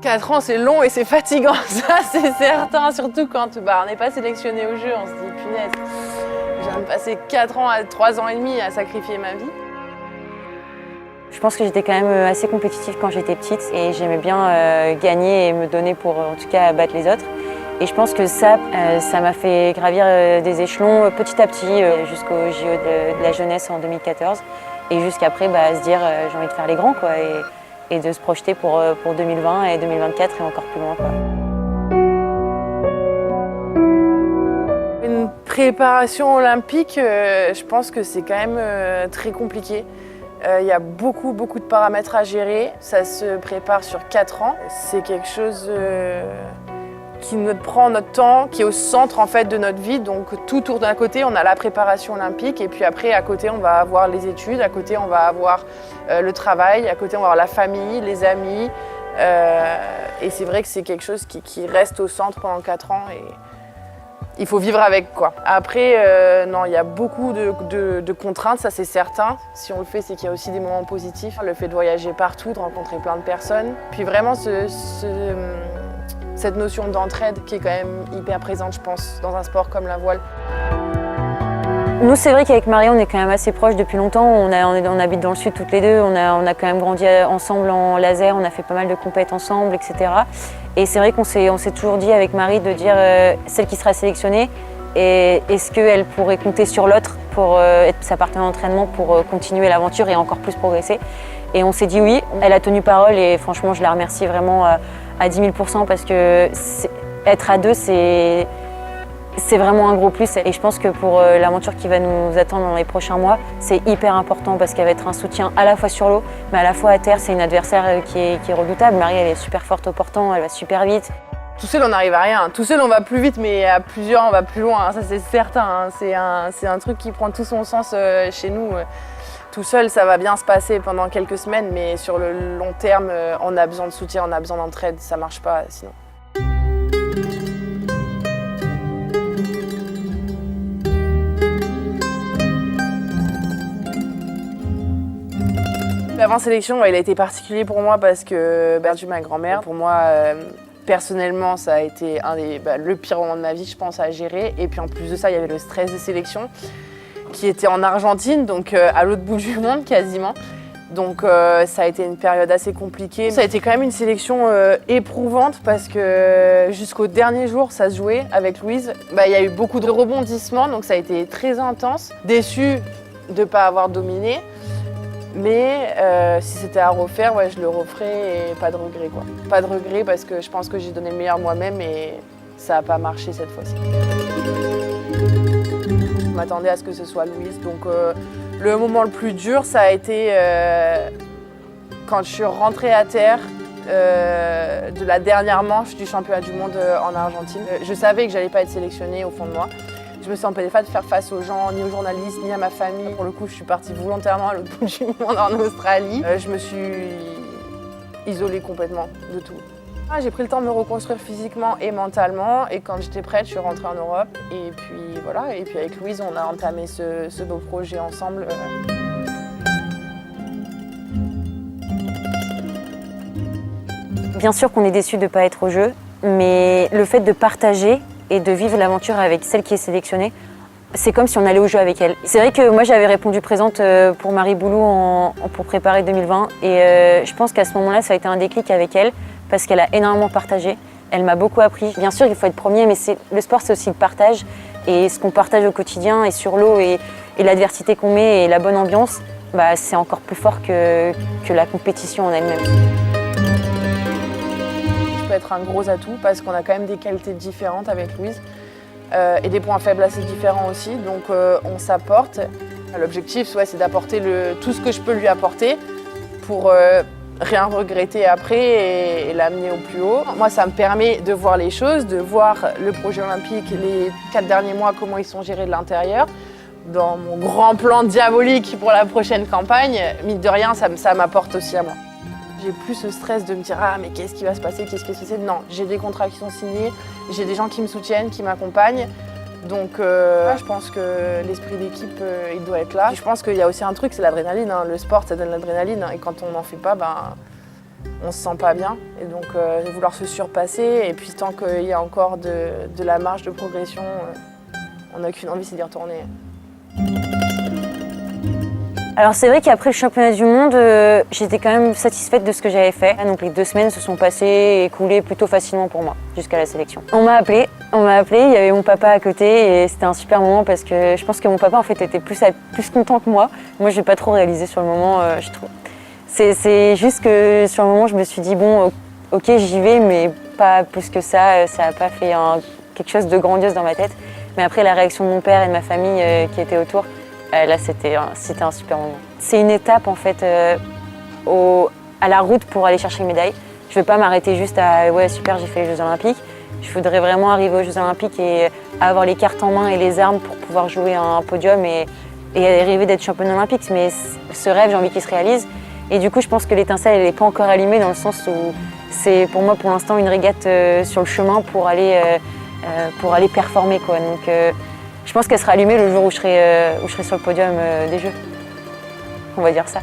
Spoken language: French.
4 ans, c'est long et c'est fatigant, ça c'est certain, surtout quand on n'est pas sélectionné au jeu, on se dit punaise, je viens de passer 4 ans à 3 ans et demi à sacrifier ma vie. Je pense que j'étais quand même assez compétitive quand j'étais petite et j'aimais bien gagner et me donner pour en tout cas battre les autres. Et je pense que ça m'a fait gravir des échelons petit à petit jusqu'au JO de la jeunesse en 2014 et jusqu'après se dire j'ai envie de faire les grands quoi. Et de se projeter pour 2020 et 2024 et encore plus loin, quoi. Une préparation olympique, je pense que c'est quand même très compliqué. Il y a beaucoup de paramètres à gérer. Ça se prépare sur 4 ans. C'est quelque chose qui nous prend notre temps, qui est au centre en fait de notre vie. Donc tout tourne d'un côté, on a la préparation olympique et puis après à côté on va avoir les études, à côté on va avoir le travail, à côté on va avoir la famille, les amis. Et c'est vrai que c'est quelque chose qui reste au centre pendant 4 ans et il faut vivre avec quoi. Après, non, il y a beaucoup de contraintes, ça c'est certain. Si on le fait, c'est qu'il y a aussi des moments positifs. Le fait de voyager partout, de rencontrer plein de personnes. Puis vraiment cette notion d'entraide qui est quand même hyper présente, je pense, dans un sport comme la voile. Nous, c'est vrai qu'avec Marie, on est quand même assez proches depuis longtemps. On habite dans le sud toutes les deux. On a quand même grandi ensemble en laser. On a fait pas mal de compètes ensemble, etc. Et c'est vrai qu'on s'est toujours dit avec Marie de dire celle qui sera sélectionnée, et est-ce qu'elle pourrait compter sur l'autre pour être sa partenaire d'entraînement pour continuer l'aventure et encore plus progresser. Et on s'est dit oui. Elle a tenu parole et franchement, je la remercie vraiment à 10 000 % parce que être à deux, c'est vraiment un gros plus et je pense que pour l'aventure qui va nous attendre dans les prochains mois, c'est hyper important parce qu'elle va être un soutien à la fois sur l'eau, mais à la fois à terre. C'est une adversaire qui est redoutable. Marie, elle est super forte au portant, elle va super vite. Tout seul, on n'arrive à rien. Tout seul, on va plus vite, mais à plusieurs, on va plus loin. Ça, c'est certain. C'est un truc qui prend tout son sens chez nous. Tout seul, ça va bien se passer pendant quelques semaines, mais sur le long terme, on a besoin de soutien, on a besoin d'entraide. Ça marche pas sinon. L'avant-sélection, il a été particulier pour moi parce que j'ai perdu ma grand-mère. Pour moi, personnellement, ça a été le pire moment de ma vie, je pense, à gérer. Et puis en plus de ça, il y avait le stress des sélections qui était en Argentine, donc à l'autre bout du monde quasiment. Donc ça a été une période assez compliquée. Ça a été quand même une sélection éprouvante parce que jusqu'au dernier jour, ça se jouait avec Louise. Il y a eu beaucoup de rebondissements, donc ça a été très intense. Déçue de ne pas avoir dominé. Mais si c'était à refaire, je le referais et pas de regret quoi. Pas de regret parce que je pense que j'ai donné le meilleur moi-même et ça n'a pas marché cette fois-ci. Je m'attendais à ce que ce soit Louise, donc le moment le plus dur, ça a été quand je suis rentrée à terre de la dernière manche du championnat du monde en Argentine. Je savais que j'allais pas être sélectionnée au fond de moi. Je me sentais pas de faire face aux gens, ni aux journalistes, ni à ma famille. Pour le coup, je suis partie volontairement à l'autre bout du monde en Australie. Je me suis isolée complètement de tout. J'ai pris le temps de me reconstruire physiquement et mentalement. Et quand j'étais prête, je suis rentrée en Europe. Et puis voilà. Et puis avec Louise, on a entamé ce beau projet ensemble. Bien sûr qu'on est déçus de ne pas être au jeu, mais le fait de partager et de vivre l'aventure avec celle qui est sélectionnée, c'est comme si on allait au jeu avec elle. C'est vrai que moi j'avais répondu présente pour Marie Boulou pour préparer 2020 et je pense qu'à ce moment-là ça a été un déclic avec elle parce qu'elle a énormément partagé, elle m'a beaucoup appris. Bien sûr il faut être premier mais le sport c'est aussi le partage et ce qu'on partage au quotidien et sur l'eau et l'adversité qu'on met et la bonne ambiance, c'est encore plus fort que la compétition en elle-même. Peut être un gros atout parce qu'on a quand même des qualités différentes avec Louise et des points faibles assez différents aussi, donc on s'apporte. L'objectif c'est d'apporter tout ce que je peux lui apporter pour rien regretter après et l'amener au plus haut. Moi, ça me permet de voir les choses, de voir le projet olympique, les 4 derniers mois, comment ils sont gérés de l'intérieur. Dans mon grand plan diabolique pour la prochaine campagne, mine de rien, ça m'apporte aussi à moi. J'ai plus ce stress de me dire « Ah, mais qu'est-ce qui va se passer, qu'est-ce qui va se passer ?» Non, j'ai des contrats qui sont signés, j'ai des gens qui me soutiennent, qui m'accompagnent. Donc je pense que l'esprit d'équipe, il doit être là. Et je pense qu'il y a aussi un truc, c'est l'adrénaline. Hein. Le sport, ça donne l'adrénaline. Hein. Et quand on n'en fait pas, on se sent pas bien. Et donc vouloir se surpasser. Et puis tant qu'il y a encore de la marge de progression, on n'a qu'une envie, c'est d'y retourner. Alors c'est vrai qu'après le championnat du monde, j'étais quand même satisfaite de ce que j'avais fait. Donc les 2 semaines se sont passées et écoulées plutôt facilement pour moi, jusqu'à la sélection. On m'a appelé, il y avait mon papa à côté et c'était un super moment parce que je pense que mon papa en fait était plus content que moi. Moi je n'ai pas trop réalisé sur le moment, je trouve. C'est juste que sur le moment je me suis dit bon, ok j'y vais mais pas plus que ça n'a pas fait quelque chose de grandiose dans ma tête. Mais après la réaction de mon père et de ma famille qui étaient autour, là, c'était un super moment. C'est une étape en fait à la route pour aller chercher une médaille. Je ne veux pas m'arrêter juste à ouais super j'ai fait les Jeux Olympiques. Je voudrais vraiment arriver aux Jeux Olympiques et avoir les cartes en main et les armes pour pouvoir jouer à un podium et rêver d'être championne olympique. Mais ce rêve, j'ai envie qu'il se réalise. Et du coup, je pense que l'étincelle, elle n'est pas encore allumée dans le sens où c'est pour moi pour l'instant une régate sur le chemin pour aller performer quoi. Donc, je pense qu'elle sera allumée le jour où je serai sur le podium des Jeux. On va dire ça.